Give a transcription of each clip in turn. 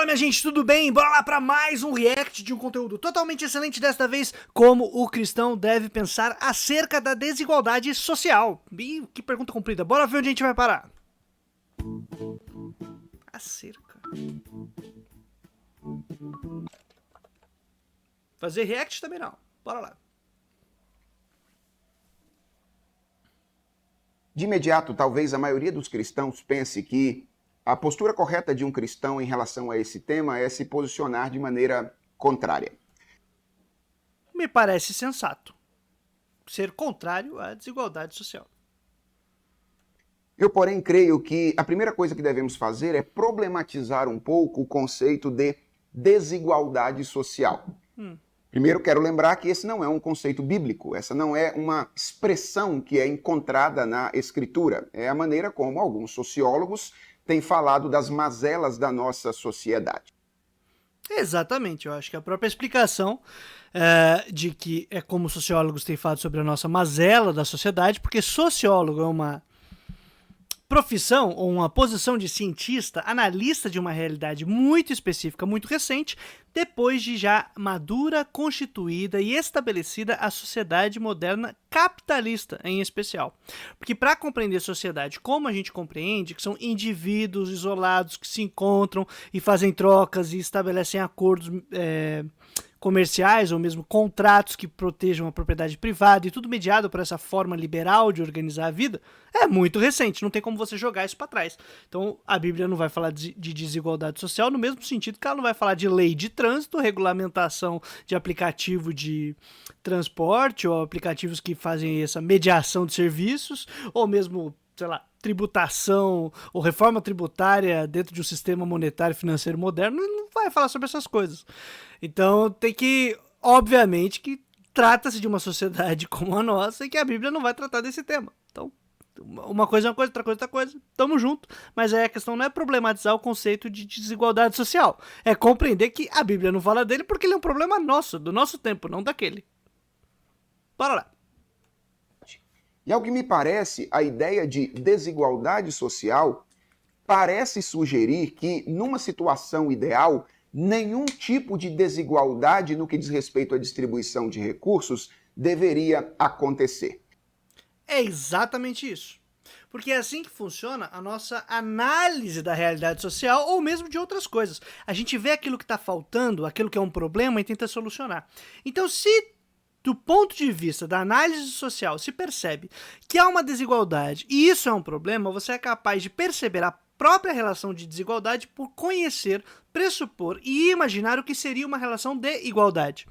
Fala, minha gente, tudo bem? Bora lá para mais um react de um conteúdo totalmente excelente, desta vez como o cristão deve pensar acerca da desigualdade social. Ih, que pergunta comprida, bora ver onde a gente vai parar. Acerca. Fazer react também não, bora lá. De imediato, talvez a maioria dos cristãos pense que a postura correta de um cristão em relação a esse tema é se posicionar de maneira contrária. Me parece sensato ser contrário à desigualdade social. Eu, porém, creio que a primeira coisa que devemos fazer é problematizar um pouco o conceito de desigualdade social. Primeiro, quero lembrar que esse não é um conceito bíblico, essa não é uma expressão que é encontrada na Escritura. É a maneira como alguns sociólogos têm falado das mazelas da nossa sociedade. Exatamente, eu acho que a própria explicação de que é como sociólogos têm falado sobre a nossa mazela da sociedade, porque sociólogo é uma profissão ou uma posição de cientista, analista de uma realidade muito específica, muito recente, depois de já madura, constituída e estabelecida a sociedade moderna capitalista, em especial. Porque para compreender a sociedade como a gente compreende, que são indivíduos isolados que se encontram e fazem trocas e estabelecem acordos comerciais ou mesmo contratos que protejam a propriedade privada e tudo mediado por essa forma liberal de organizar a vida, é muito recente, não tem como você jogar isso para trás. Então a Bíblia não vai falar de desigualdade social no mesmo sentido que ela não vai falar de lei de trânsito, regulamentação de aplicativo de transporte ou aplicativos que fazem essa mediação de serviços, ou mesmo, sei lá, tributação ou reforma tributária dentro de um sistema monetário e financeiro moderno, não vai falar sobre essas coisas. Então tem que, obviamente, que trata-se de uma sociedade como a nossa e que a Bíblia não vai tratar desse tema. Então, uma coisa é uma coisa, outra coisa é outra coisa, tamo junto. Mas aí a questão não é problematizar o conceito de desigualdade social, é compreender que a Bíblia não fala dele porque ele é um problema nosso, do nosso tempo, não daquele. Bora lá. E ao que me parece, a ideia de desigualdade social parece sugerir que, numa situação ideal, nenhum tipo de desigualdade no que diz respeito à distribuição de recursos deveria acontecer. É exatamente isso. Porque é assim que funciona a nossa análise da realidade social ou mesmo de outras coisas. A gente vê aquilo que está faltando, aquilo que é um problema e tenta solucionar. Então, se do ponto de vista da análise social se percebe que há uma desigualdade e isso é um problema, você é capaz de perceber a própria relação de desigualdade por conhecer, pressupor e imaginar o que seria uma relação de igualdade.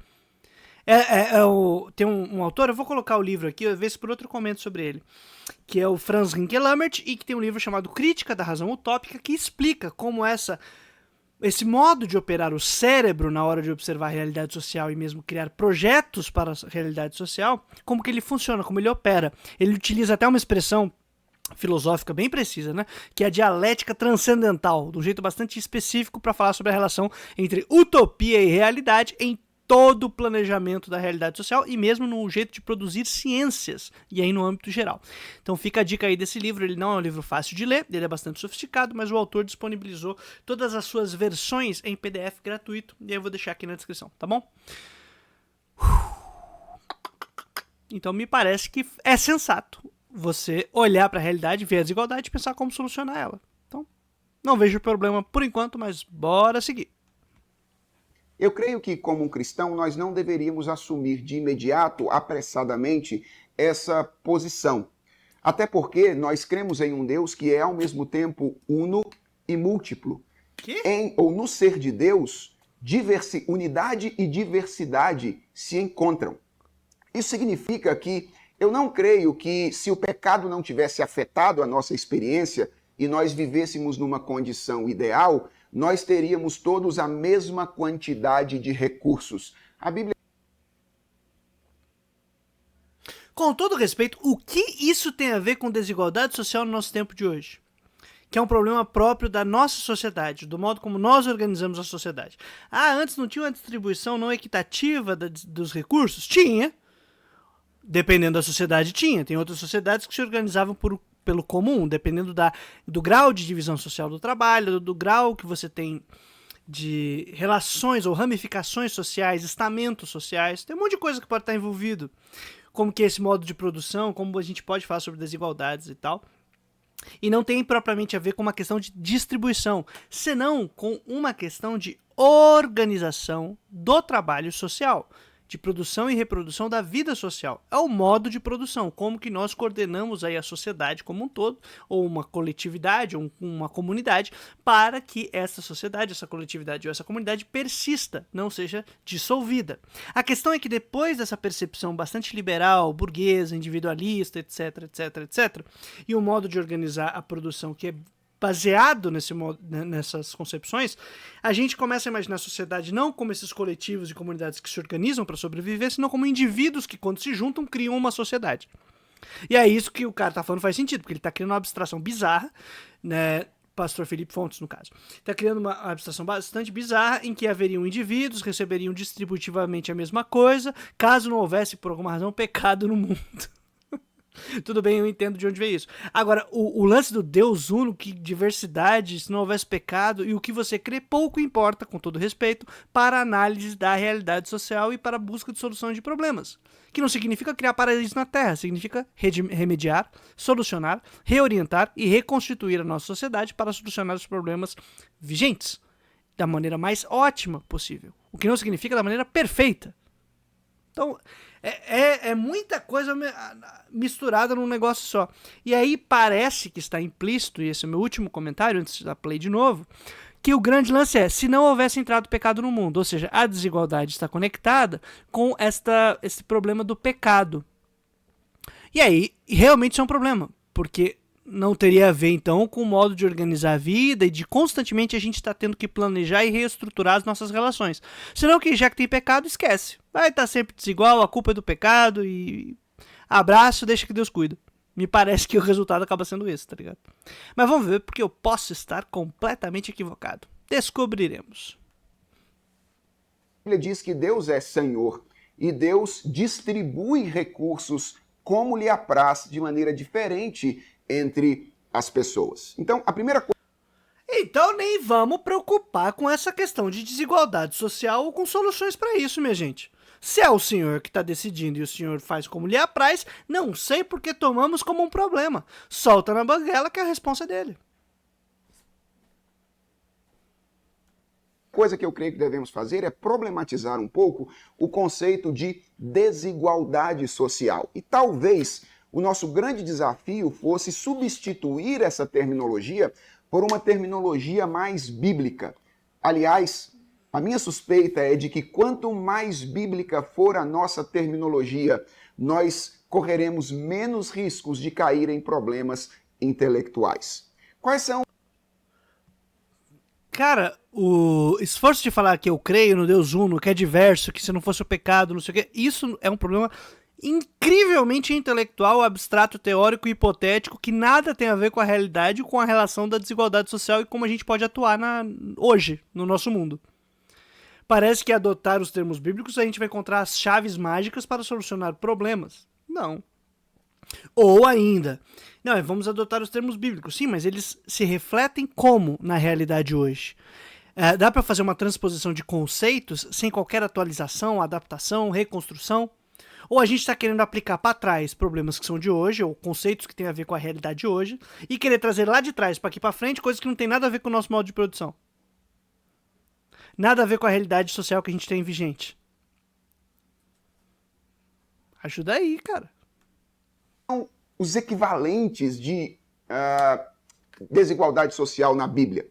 Tem um autor, eu vou colocar o livro aqui, eu vejo por outro comento sobre ele, que é o Franz Rinkelhammert, e que tem um livro chamado Crítica da Razão Utópica, que explica como esse modo de operar o cérebro na hora de observar a realidade social e mesmo criar projetos para a realidade social, como que ele funciona, como ele opera. Ele utiliza até uma expressão filosófica bem precisa, né? Que é a dialética transcendental, de um jeito bastante específico para falar sobre a relação entre utopia e realidade em todo o planejamento da realidade social e mesmo no jeito de produzir ciências, e aí no âmbito geral. Então fica a dica aí desse livro, ele não é um livro fácil de ler, ele é bastante sofisticado, mas o autor disponibilizou todas as suas versões em PDF gratuito, e aí eu vou deixar aqui na descrição, tá bom? Então me parece que é sensato você olhar para a realidade, ver a desigualdade e pensar como solucionar ela. Então, não vejo problema por enquanto, mas bora seguir. Eu creio que, como um cristão, nós não deveríamos assumir de imediato, apressadamente, essa posição. Até porque nós cremos em um Deus que é, ao mesmo tempo, uno e múltiplo. No ser de Deus, unidade e diversidade se encontram. Isso significa que eu não creio que, se o pecado não tivesse afetado a nossa experiência e nós vivêssemos numa condição ideal, nós teríamos todos a mesma quantidade de recursos. A Bíblia... Com todo respeito, o que isso tem a ver com desigualdade social no nosso tempo de hoje? Que é um problema próprio da nossa sociedade, do modo como nós organizamos a sociedade. Antes não tinha uma distribuição não equitativa dos recursos? Tinha. Dependendo da sociedade, tinha. Tem outras sociedades que se organizavam pelo comum, dependendo do grau de divisão social do trabalho, do grau que você tem de relações ou ramificações sociais, estamentos sociais, tem um monte de coisa que pode estar envolvido, como que é esse modo de produção, como a gente pode falar sobre desigualdades e tal. E não tem propriamente a ver com uma questão de distribuição, senão com uma questão de organização do trabalho social, de produção e reprodução da vida social. É o modo de produção, como que nós coordenamos aí a sociedade como um todo, ou uma coletividade, ou uma comunidade, para que essa sociedade, essa coletividade ou essa comunidade persista, não seja dissolvida. A questão é que depois dessa percepção bastante liberal, burguesa, individualista, etc, etc, etc, e um modo de organizar a produção que é baseado nessas concepções, a gente começa a imaginar a sociedade não como esses coletivos e comunidades que se organizam para sobreviver, senão como indivíduos que, quando se juntam, criam uma sociedade. E é isso que o cara tá falando, faz sentido, porque ele tá criando uma abstração bizarra, né? Pastor Felipe Fontes, no caso. Está criando uma abstração bastante bizarra em que haveriam indivíduos, receberiam distributivamente a mesma coisa, caso não houvesse, por alguma razão, pecado no mundo. Tudo bem, eu entendo de onde veio isso. Agora, o lance do Deus uno, que diversidade, se não houvesse pecado, e o que você crê, pouco importa, com todo respeito, para a análise da realidade social e para a busca de soluções de problemas. Que não significa criar paraíso na Terra, significa remediar, solucionar, reorientar e reconstituir a nossa sociedade para solucionar os problemas vigentes da maneira mais ótima possível. O que não significa da maneira perfeita. Então, é muita coisa misturada num negócio só. E aí parece que está implícito, e esse é o meu último comentário, antes da play de novo, que o grande lance é, se não houvesse entrado pecado no mundo, ou seja, a desigualdade está conectada com esse problema do pecado. E aí, realmente isso é um problema, porque não teria a ver, então, com o modo de organizar a vida e de constantemente a gente estar tendo que planejar e reestruturar as nossas relações. Senão, que já que tem pecado, esquece. Vai estar sempre desigual, a culpa é do pecado e abraço, deixa que Deus cuida. Me parece que o resultado acaba sendo esse, tá ligado? Mas vamos ver, porque eu posso estar completamente equivocado. Descobriremos. Ele diz que Deus é Senhor e Deus distribui recursos como lhe apraz, de maneira diferente entre as pessoas. Então, a primeira coisa... Então nem vamos preocupar com essa questão de desigualdade social ou com soluções para isso, minha gente. Se é o senhor que está decidindo e o senhor faz como lhe apraz, não sei por que tomamos como um problema. Solta na banguela que a responsa é dele. Coisa que eu creio que devemos fazer é problematizar um pouco o conceito de desigualdade social. E talvez o nosso grande desafio fosse substituir essa terminologia por uma terminologia mais bíblica. Aliás, a minha suspeita é de que quanto mais bíblica for a nossa terminologia, nós correremos menos riscos de cair em problemas intelectuais. Quais são? Cara, o esforço de falar que eu creio no Deus Uno, que é diverso, que se não fosse o pecado, não sei o quê, isso é um problema incrivelmente intelectual, abstrato, teórico e hipotético, que nada tem a ver com a realidade, com a relação da desigualdade social e como a gente pode atuar hoje, no nosso mundo. Parece que adotar os termos bíblicos a gente vai encontrar as chaves mágicas para solucionar problemas. Não. Ou ainda, não, vamos adotar os termos bíblicos. Sim, mas eles se refletem como na realidade hoje? Dá para fazer uma transposição de conceitos sem qualquer atualização, adaptação, reconstrução? Ou a gente está querendo aplicar para trás problemas que são de hoje, ou conceitos que têm a ver com a realidade de hoje, e querer trazer lá de trás para aqui para frente coisas que não tem nada a ver com o nosso modo de produção? Nada a ver com a realidade social que a gente tem vigente. Ajuda aí, cara. Os equivalentes de desigualdade social na Bíblia.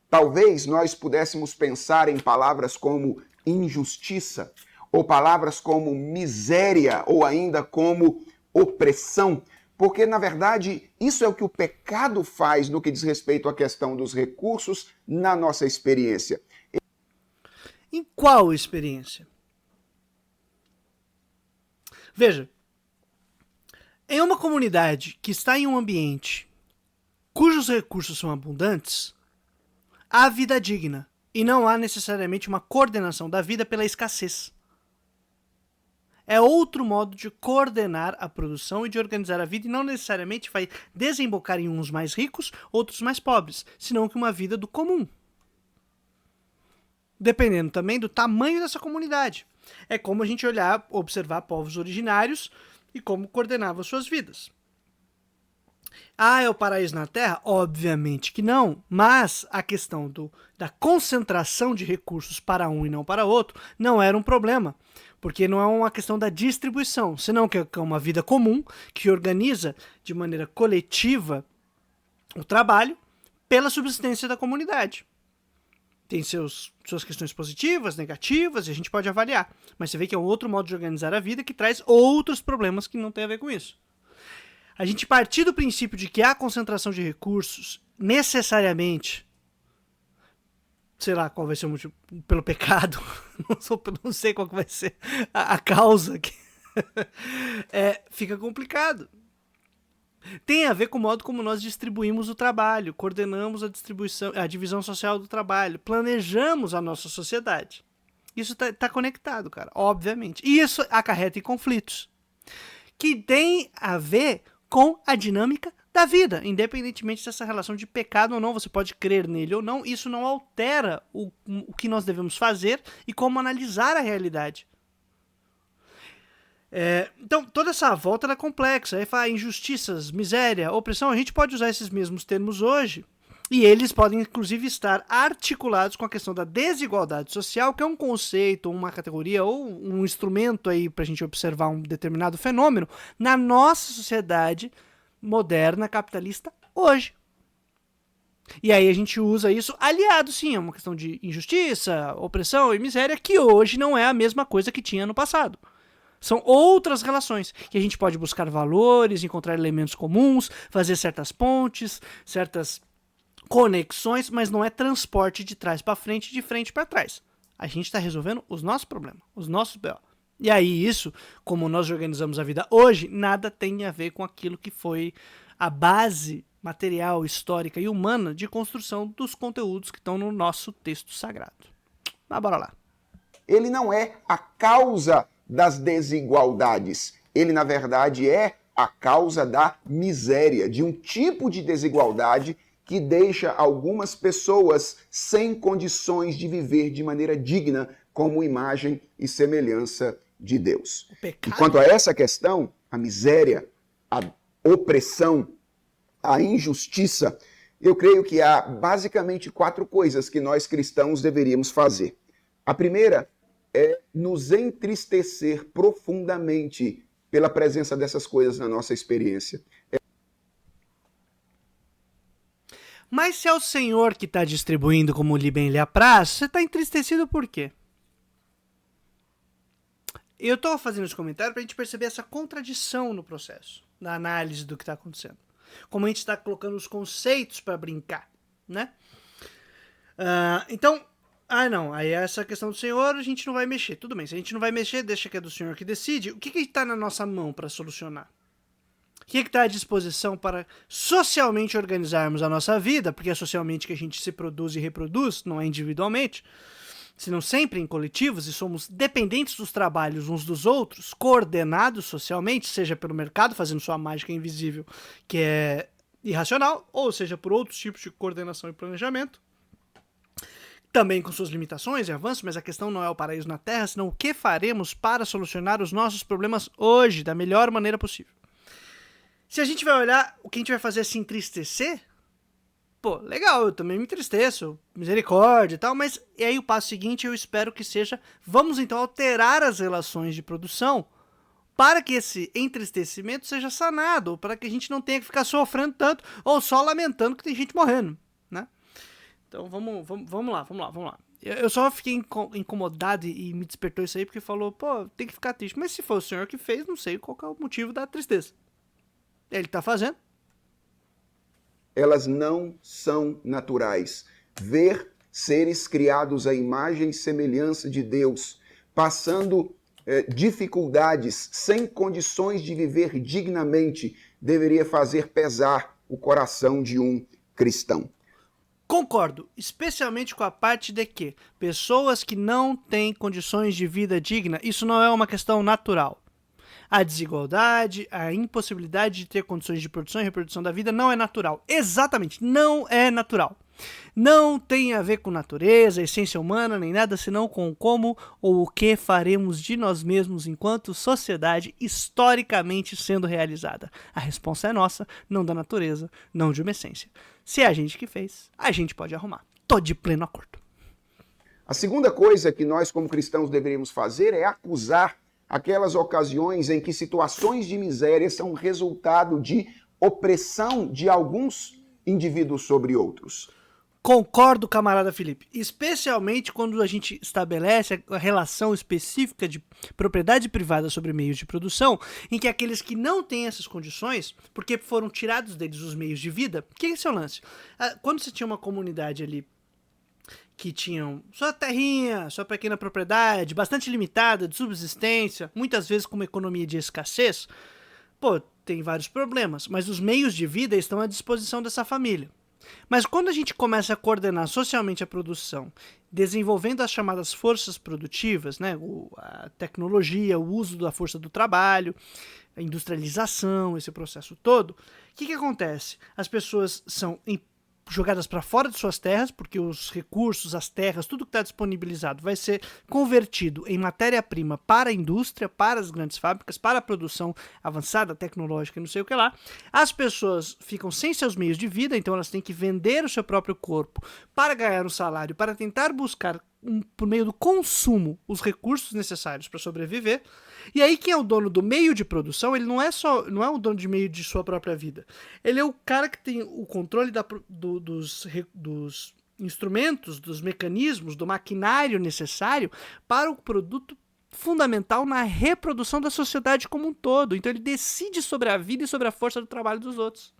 Talvez nós pudéssemos pensar em palavras como injustiça, ou palavras como miséria, ou ainda como opressão, porque, na verdade, isso é o que o pecado faz no que diz respeito à questão dos recursos na nossa experiência. Em qual experiência? Veja, em uma comunidade que está em um ambiente cujos recursos são abundantes, há vida digna e não há necessariamente uma coordenação da vida pela escassez. É outro modo de coordenar a produção e de organizar a vida e não necessariamente vai desembocar em uns mais ricos, outros mais pobres, senão que uma vida do comum. dependendo também do tamanho dessa comunidade. É como a gente observar povos originários e como coordenavam suas vidas. Ah, é o paraíso na Terra? Obviamente que não, mas a questão da concentração de recursos para um e não para outro não era um problema, porque não é uma questão da distribuição, senão que é uma vida comum que organiza de maneira coletiva o trabalho pela subsistência da comunidade. Tem suas questões positivas, negativas, e a gente pode avaliar, mas você vê que é um outro modo de organizar a vida que traz outros problemas que não tem a ver com isso. A gente partir do princípio de que a concentração de recursos necessariamente, sei lá qual vai ser o motivo, pelo pecado, não sei qual que vai ser a causa, fica complicado. Tem a ver com o modo como nós distribuímos o trabalho, coordenamos a divisão social do trabalho, planejamos a nossa sociedade. Isso tá conectado, cara, obviamente. E isso acarreta em conflitos, que tem a ver com a dinâmica da vida, independentemente dessa relação de pecado ou não, você pode crer nele ou não, isso não altera o que nós devemos fazer e como analisar a realidade. Então, toda essa volta é complexa, aí fala injustiças, miséria, opressão, a gente pode usar esses mesmos termos hoje, e eles podem, inclusive, estar articulados com a questão da desigualdade social, que é um conceito, uma categoria ou um instrumento aí para a gente observar um determinado fenômeno na nossa sociedade moderna, capitalista, hoje. E aí a gente usa isso aliado, sim, a uma questão de injustiça, opressão e miséria, que hoje não é a mesma coisa que tinha no passado. São outras relações, que a gente pode buscar valores, encontrar elementos comuns, fazer certas pontes, certas conexões, mas não é transporte de trás para frente, de frente para trás. A gente está resolvendo os nossos problemas, os nossos BO. E aí isso, como nós organizamos a vida hoje, nada tem a ver com aquilo que foi a base material, histórica e humana de construção dos conteúdos que estão no nosso texto sagrado. Mas bora lá. Ele não é a causa das desigualdades. Ele, na verdade, é a causa da miséria, de um tipo de desigualdade que deixa algumas pessoas sem condições de viver de maneira digna como imagem e semelhança de Deus. E quanto a essa questão, a miséria, a opressão, a injustiça, eu creio que há basicamente 4 coisas que nós cristãos deveríamos fazer. A primeira é nos entristecer profundamente pela presença dessas coisas na nossa experiência. Mas se é o Senhor que está distribuindo como lhe bem lhe apraz, você está entristecido por quê? Eu estou fazendo esse comentário para a gente perceber essa contradição no processo, na análise do que está acontecendo. Como a gente está colocando os conceitos para brincar, né? Então, aí essa questão do Senhor a gente não vai mexer. Tudo bem, se a gente não vai mexer, deixa que é do Senhor que decide. O que está na nossa mão para solucionar? O que está à disposição para socialmente organizarmos a nossa vida? Porque é socialmente que a gente se produz e reproduz, não é individualmente, senão sempre em coletivos, e somos dependentes dos trabalhos uns dos outros, coordenados socialmente, seja pelo mercado fazendo sua mágica invisível, que é irracional, ou seja por outros tipos de coordenação e planejamento, também com suas limitações e avanços, mas a questão não é o paraíso na Terra, senão o que faremos para solucionar os nossos problemas hoje, da melhor maneira possível. Se a gente vai olhar, o que a gente vai fazer é se entristecer? Pô, legal, eu também me entristeço, misericórdia e tal, mas e aí o passo seguinte eu espero que seja, vamos então alterar as relações de produção para que esse entristecimento seja sanado, para que a gente não tenha que ficar sofrendo tanto ou só lamentando que tem gente morrendo, né? Então vamos lá. Eu só fiquei incomodado e me despertou isso aí porque falou, pô, tem que ficar triste. Mas se for o Senhor que fez, não sei qual que é o motivo da tristeza. Ele tá fazendo. Elas não são naturais. Ver seres criados à imagem e semelhança de Deus, passando dificuldades, sem condições de viver dignamente, deveria fazer pesar o coração de um cristão. Concordo, especialmente com a parte de que pessoas que não têm condições de vida digna, isso não é uma questão natural. A desigualdade, a impossibilidade de ter condições de produção e reprodução da vida não é natural. Exatamente, não é natural. Não tem a ver com natureza, essência humana, nem nada senão com como ou o que faremos de nós mesmos enquanto sociedade historicamente sendo realizada. A resposta é nossa, não da natureza, não de uma essência. Se é a gente que fez, a gente pode arrumar. Tô de pleno acordo. A segunda coisa que nós, como cristãos, deveríamos fazer é acusar aquelas ocasiões em que situações de miséria são resultado de opressão de alguns indivíduos sobre outros. Concordo, camarada Felipe. Especialmente quando a gente estabelece a relação específica de propriedade privada sobre meios de produção, em que aqueles que não têm essas condições, porque foram tirados deles os meios de vida, o que é esse o lance? Quando você tinha uma comunidade ali que tinham sua terrinha, sua pequena propriedade, bastante limitada, de subsistência, muitas vezes com uma economia de escassez, pô, tem vários problemas, mas os meios de vida estão à disposição dessa família. Mas quando a gente começa a coordenar socialmente a produção, desenvolvendo as chamadas forças produtivas, né, a tecnologia, o uso da força do trabalho, a industrialização, esse processo todo, o que acontece? As pessoas são jogadas para fora de suas terras, porque os recursos, as terras, tudo que está disponibilizado vai ser convertido em matéria-prima para a indústria, para as grandes fábricas, para a produção avançada, tecnológica e não sei o que lá. As pessoas ficam sem seus meios de vida, então elas têm que vender o seu próprio corpo para ganhar um salário, para tentar buscar por meio do consumo os recursos necessários para sobreviver. E aí quem é o dono do meio de produção, ele não é o dono de meio de sua própria vida. Ele é o cara que tem o controle dos instrumentos, dos mecanismos, do maquinário necessário para o produto fundamental na reprodução da sociedade como um todo. Então ele decide sobre a vida e sobre a força do trabalho dos outros.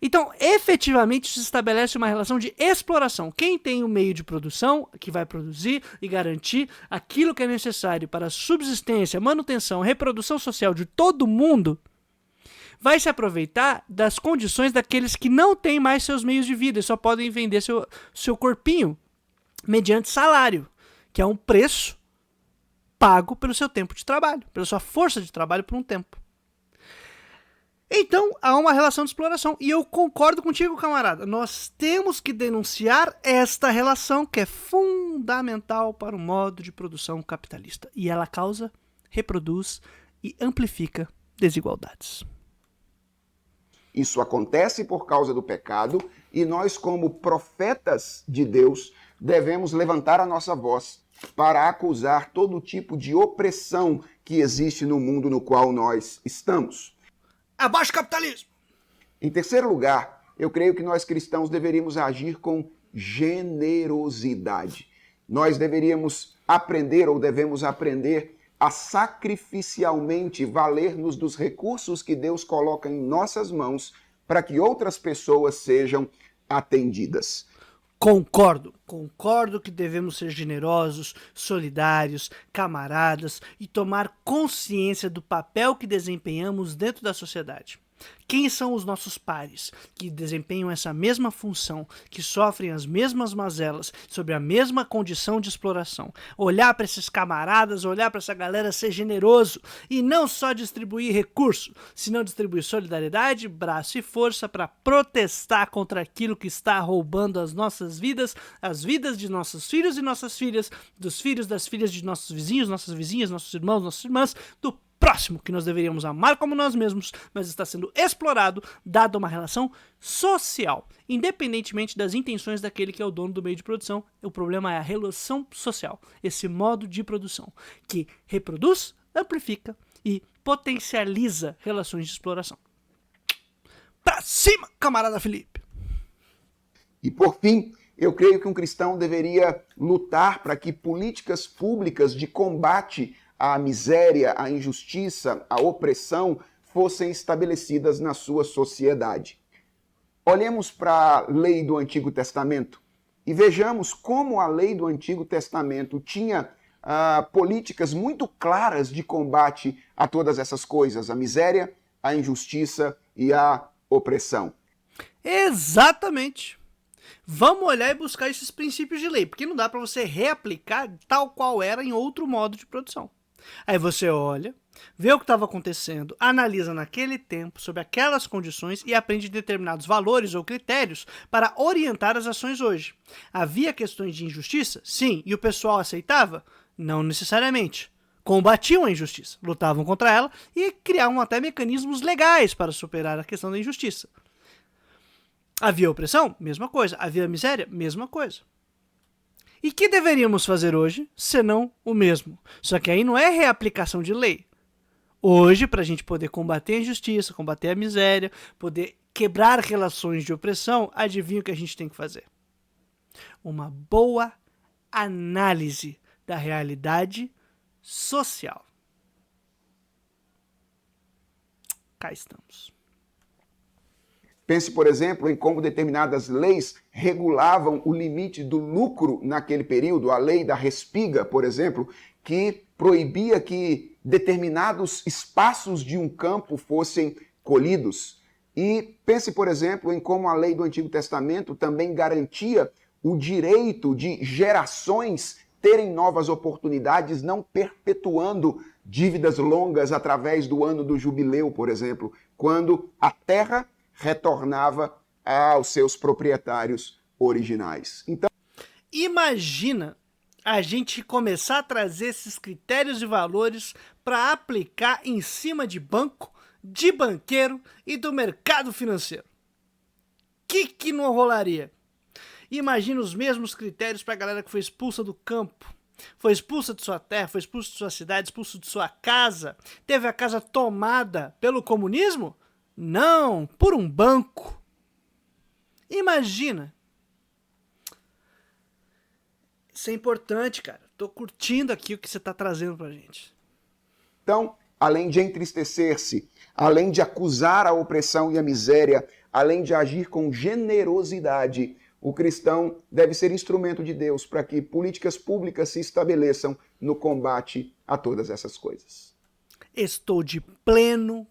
Então, efetivamente, se estabelece uma relação de exploração. Quem tem o meio de produção, que vai produzir e garantir aquilo que é necessário para a subsistência, manutenção, reprodução social de todo mundo, vai se aproveitar das condições daqueles que não têm mais seus meios de vida e só podem vender seu corpinho mediante salário, que é um preço pago pelo seu tempo de trabalho, pela sua força de trabalho por um tempo. Então, há uma relação de exploração. E eu concordo contigo, camarada. Nós temos que denunciar esta relação que é fundamental para o modo de produção capitalista. E ela causa, reproduz e amplifica desigualdades. Isso acontece por causa do pecado e nós, como profetas de Deus, devemos levantar a nossa voz para acusar todo tipo de opressão que existe no mundo no qual nós estamos. Abaixo o capitalismo! Em terceiro lugar, eu creio que nós cristãos deveríamos agir com generosidade. Nós deveríamos aprender ou devemos aprender a sacrificialmente valer-nos dos recursos que Deus coloca em nossas mãos para que outras pessoas sejam atendidas. Concordo que devemos ser generosos, solidários, camaradas e tomar consciência do papel que desempenhamos dentro da sociedade. Quem são os nossos pares que desempenham essa mesma função, que sofrem as mesmas mazelas, sob a mesma condição de exploração? Olhar para esses camaradas, olhar para essa galera, ser generoso e não só distribuir recurso, senão distribuir solidariedade, braço e força para protestar contra aquilo que está roubando as nossas vidas, as vidas de nossos filhos e nossas filhas, dos filhos das filhas de nossos vizinhos, nossas vizinhas, nossos irmãos, nossas irmãs, do próximo, que nós deveríamos amar como nós mesmos, mas está sendo explorado, dado uma relação social. Independentemente das intenções daquele que é o dono do meio de produção, o problema é a relação social, esse modo de produção, que reproduz, amplifica e potencializa relações de exploração. Pra cima, camarada Felipe! E por fim, eu creio que um cristão deveria lutar para que políticas públicas de combate à miséria, à injustiça, à opressão fossem estabelecidas na sua sociedade. Olhemos para a lei do Antigo Testamento e vejamos como a lei do Antigo Testamento tinha políticas muito claras de combate a todas essas coisas, a miséria, a injustiça e a opressão. Exatamente. Vamos olhar e buscar esses princípios de lei, porque não dá para você reaplicar tal qual era em outro modo de produção. Aí você olha vê o que estava acontecendo, analisa naquele tempo, sob aquelas condições e aprende determinados valores ou critérios para orientar as ações hoje. Havia questões de injustiça? Sim. E o pessoal aceitava? Não necessariamente. Combatiam a injustiça, lutavam contra ela e criavam até mecanismos legais para superar a questão da injustiça. Havia opressão? Mesma coisa. Havia miséria? Mesma coisa. E que deveríamos fazer hoje, senão o mesmo? Só que aí não é reaplicação de lei. Hoje, para a gente poder combater a injustiça, combater a miséria, poder quebrar relações de opressão, adivinha o que a gente tem que fazer? Uma boa análise da realidade social. Cá estamos. Pense, por exemplo, em como determinadas leis regulavam o limite do lucro naquele período. A lei da respiga, por exemplo, que proibia que determinados espaços de um campo fossem colhidos. E pense, por exemplo, em como a lei do Antigo Testamento também garantia o direito de gerações terem novas oportunidades, não perpetuando dívidas longas através do ano do jubileu, por exemplo, quando a terra retornava aos seus proprietários originais. Então, imagina a gente começar a trazer esses critérios e valores para aplicar em cima de banco, de banqueiro e do mercado financeiro. Que não rolaria? Imagina os mesmos critérios para a galera que foi expulsa do campo, foi expulsa de sua terra, foi expulsa de sua cidade, expulsa de sua casa, teve a casa tomada pelo comunismo? Não, por um banco. Imagina. Isso é importante, cara. Tô curtindo aqui o que você tá trazendo pra gente. Então, além de entristecer-se, além de acusar a opressão e a miséria, além de agir com generosidade, o cristão deve ser instrumento de Deus para que políticas públicas se estabeleçam no combate a todas essas coisas. Estou de pleno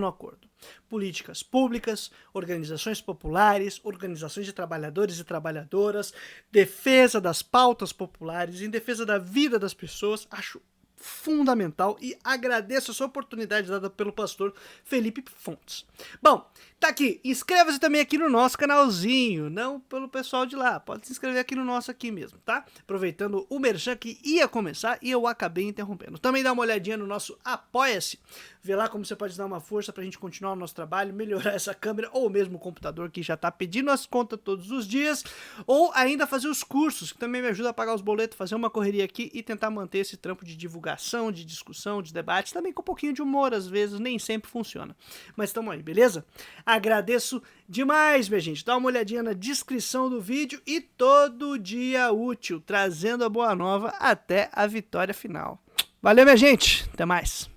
acordo. Políticas públicas, organizações populares, organizações de trabalhadores e trabalhadoras, defesa das pautas populares, em defesa da vida das pessoas, acho fundamental e agradeço essa oportunidade dada pelo pastor Felipe Fontes. Bom, tá aqui, inscreva-se também aqui no nosso canalzinho, não pelo pessoal de lá, pode se inscrever aqui no nosso aqui mesmo, tá? Aproveitando o merchan que ia começar e eu acabei interrompendo. Também dá uma olhadinha no nosso Apoia-se, vê lá como você pode dar uma força pra gente continuar o nosso trabalho, melhorar essa câmera ou mesmo o computador que já tá pedindo as contas todos os dias, ou ainda fazer os cursos, que também me ajuda a pagar os boletos, fazer uma correria aqui e tentar manter esse trampo de divulgação, de discussão, de debate, também com um pouquinho de humor, às vezes, nem sempre funciona. Mas tamo aí, beleza? Agradeço demais, minha gente. Dá uma olhadinha na descrição do vídeo e todo dia útil, trazendo a boa nova até a vitória final. Valeu, minha gente. Até mais.